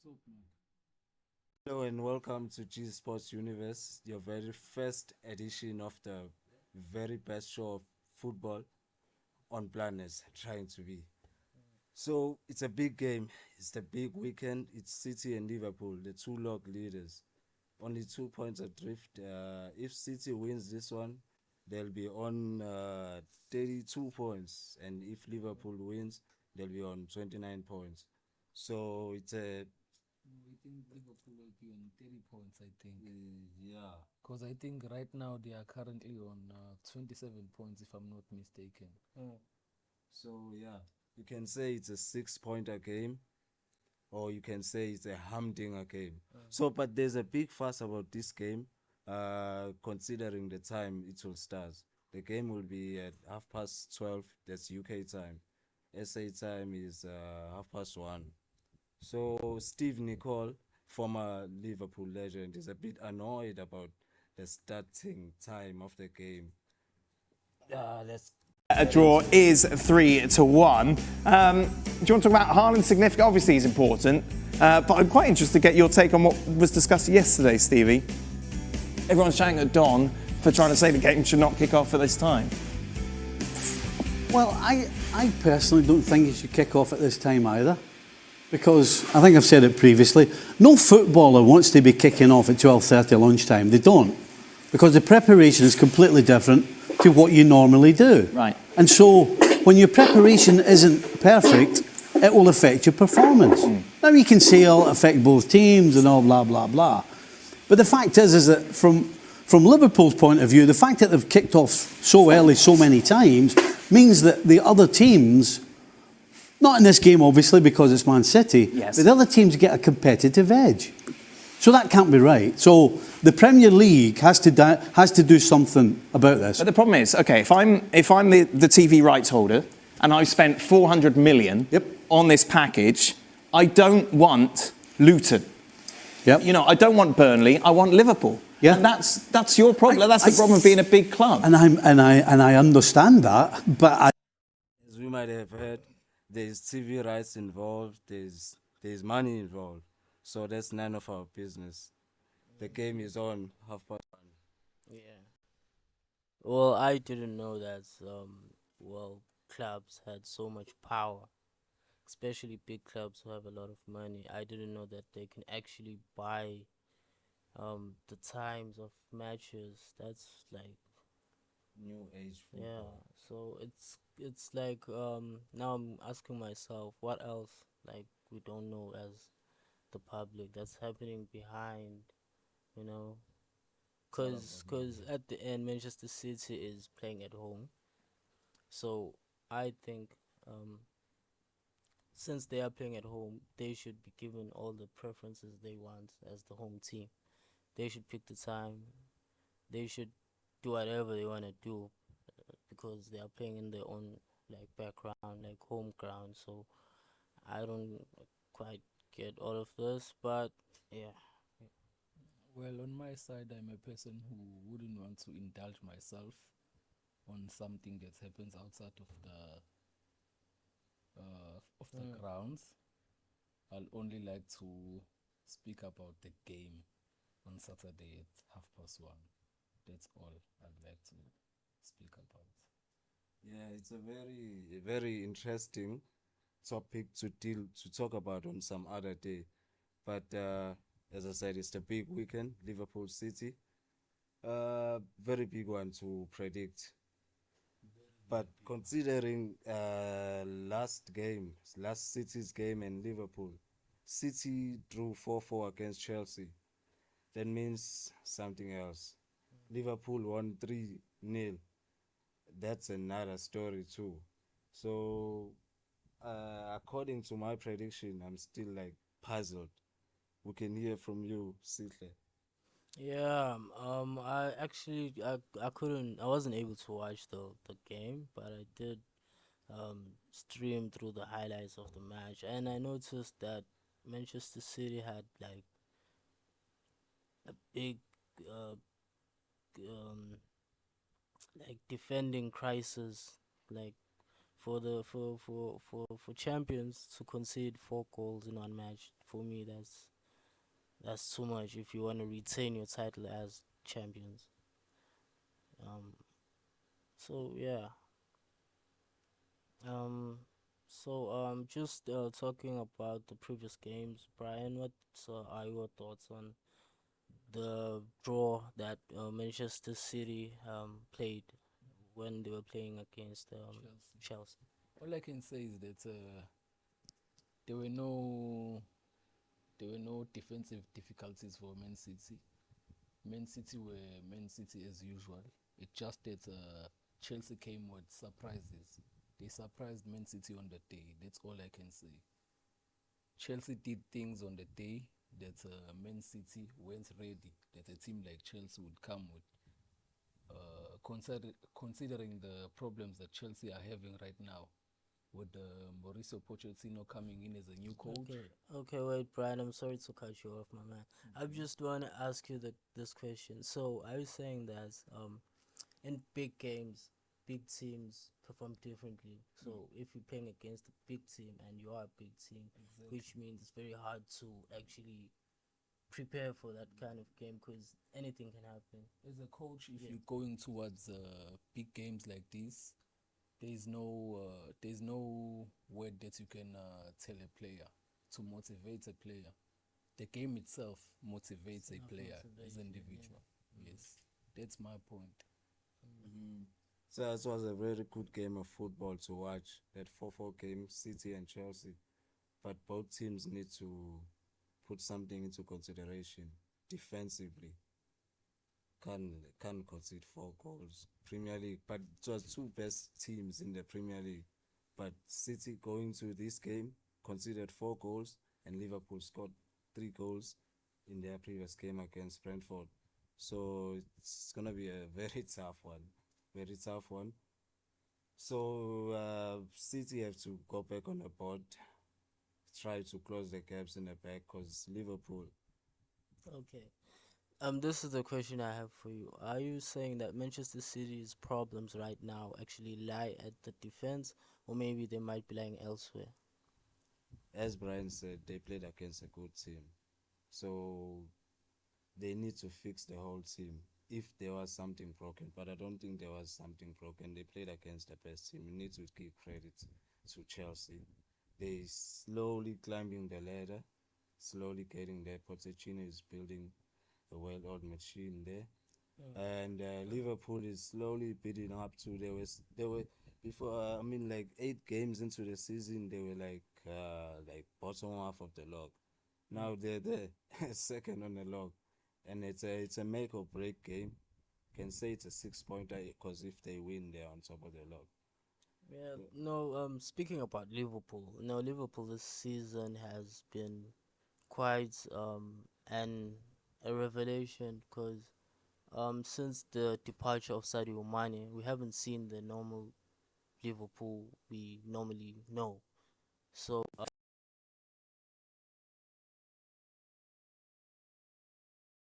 Top man. Hello and welcome to G Sports Universe, your very first edition of the very best show of football on planets trying to be. So it's a big game. It's the big weekend. It's City and Liverpool, the two log leaders. Only 2 points adrift. If City wins this one, they'll be on 32 points, and if Liverpool wins, they'll be on 29 points. So it's a No, I think Liverpool will be on 30 points, I think. yeah. Because I think right now they are currently on 27 points, if I'm not mistaken. So yeah, you can say it's a 6 pointer game, or you can say it's a humdinger game. So, but there's a big fuss about this game, considering the time it will start. The game will be at 12:30. That's UK time. SA time is 1:30. So Steve Nicol, former Liverpool legend, is a bit annoyed about the starting time of the game. Let's A draw is 3-1. Do you want to talk about Haaland's significance? Obviously, he's important, but I'm quite interested to get your take on what was discussed yesterday, Stevie. Everyone's shouting at Don for trying to say the game should not kick off at this time. Well, I personally don't think it should kick off at this time either. Because I think I've said it previously, no footballer wants to be kicking off at 12:30 lunchtime. They don't. Because the preparation is completely different to what you normally do. Right. And so when your preparation isn't perfect, it will affect your performance. Now you can say it'll affect both teams and all blah, blah, blah. But the fact is that from Liverpool's point of view, the fact that they've kicked off so early so many times means that the other teams, not in this game obviously because it's Man City, Yes. but the other teams get a competitive edge. So that can't be right. So the Premier League has to do something about this. But the problem is, okay, if I'm the TV rights holder and I've spent 400 million Yep. on this package, I don't want Luton. Yep. You know, I don't want Burnley. I want Liverpool. Yeah. And that's your problem. That's the problem of being a big club. And I understand that, but As we might have heard, there's TV rights involved, there's money involved. So that's none of our business. The game is on 1:30. Yeah. Well, I didn't know that clubs had so much power, especially big clubs who have a lot of money. I didn't know that they can actually buy the times of matches. That's like, New age yeah. football. So it's like now I'm asking myself what else like we don't know as the public that's happening behind, you know. Cause at the end Manchester City is playing at home, so I think since they are playing at home, they should be given all the preferences they want as the home team. They should pick the time. They should do whatever they want to do because they are playing in their own like background, like home ground. So I don't quite get all of this, but yeah. Well, on my side, I'm a person who wouldn't want to indulge myself on something that happens outside of the grounds. I'll only like to speak about the game on Saturday at 1:30. That's all I'd like to speak about. Yeah, it's a very interesting topic to talk about on some other day. But as I said, it's the big weekend, Liverpool City. Very big one to predict. But considering last City's game and Liverpool, City drew 4-4 against Chelsea. That means something else. Liverpool won 3-0. That's another story too. So, according to my prediction, I'm still like puzzled. We can hear from you, Sitle. Yeah, I actually I wasn't able to watch the game, but I did stream through the highlights of the match, and I noticed that Manchester City had like a big uh um like defending crisis, like for champions to concede 4 goals in one match for me, that's too much if you want to retain your title as champions. Um, so yeah. Um, just talking about the previous games, Brian. What are your thoughts on the draw that Manchester City played when they were playing against Chelsea. Chelsea? All I can say is that there were no defensive difficulties for Man City. Man City were Man City as usual. It just that Chelsea came with surprises. They surprised Man City on the day. That's all I can say. Chelsea did things on the day that Man City weren't ready. That a team like Chelsea would come with. Considering the problems that Chelsea are having right now, with Mauricio Pochettino coming in as a new coach. Okay, wait, Brian. I'm sorry to cut you off, my man. I just want to ask you this question. So, are you saying that in big games, big teams perform differently? So, if you're playing against a big team and you are a big team, which means it's very hard to actually prepare for that kind of game because anything can happen. As a coach, if you're going towards big games like this, there's no word that you can tell a player to motivate a player. The game itself motivates a player as an individual. Yes, that's my point. So that was a very good game of football to watch. That 4-4 game, City and Chelsea. But both teams need to put something into consideration defensively. Can't concede 4 goals. Premier League, but it was two best teams in the Premier League. But City going to this game conceded 4 goals, and Liverpool scored 3 goals in their previous game against Brentford. So it's gonna be a very tough one. Very tough one. So City have to go back on the board, try to close the gaps in the back, because Liverpool. Okay. This is the question I have for you. Are you saying that Manchester City's problems right now actually lie at the defense, or maybe they might be lying elsewhere? As Brian said, they played against a good team. So they need to fix the whole team if there was something broken. But I don't think there was something broken. They played against the best team. You need to give credit to Chelsea. They slowly climbing the ladder, slowly getting there. Pochettino is building a well-oiled machine there. And Liverpool is slowly building up to. They were before. I mean, like 8 games into the season, they were like bottom half of the log. Now they're there, second on the log, and it's a make or break game. Can say it's a 6-pointer because if they win, they're on top of the log. Yeah, no, speaking about Liverpool, Liverpool this season has been quite a revelation because since the departure of Sadio Mane, we haven't seen the normal Liverpool we normally know. So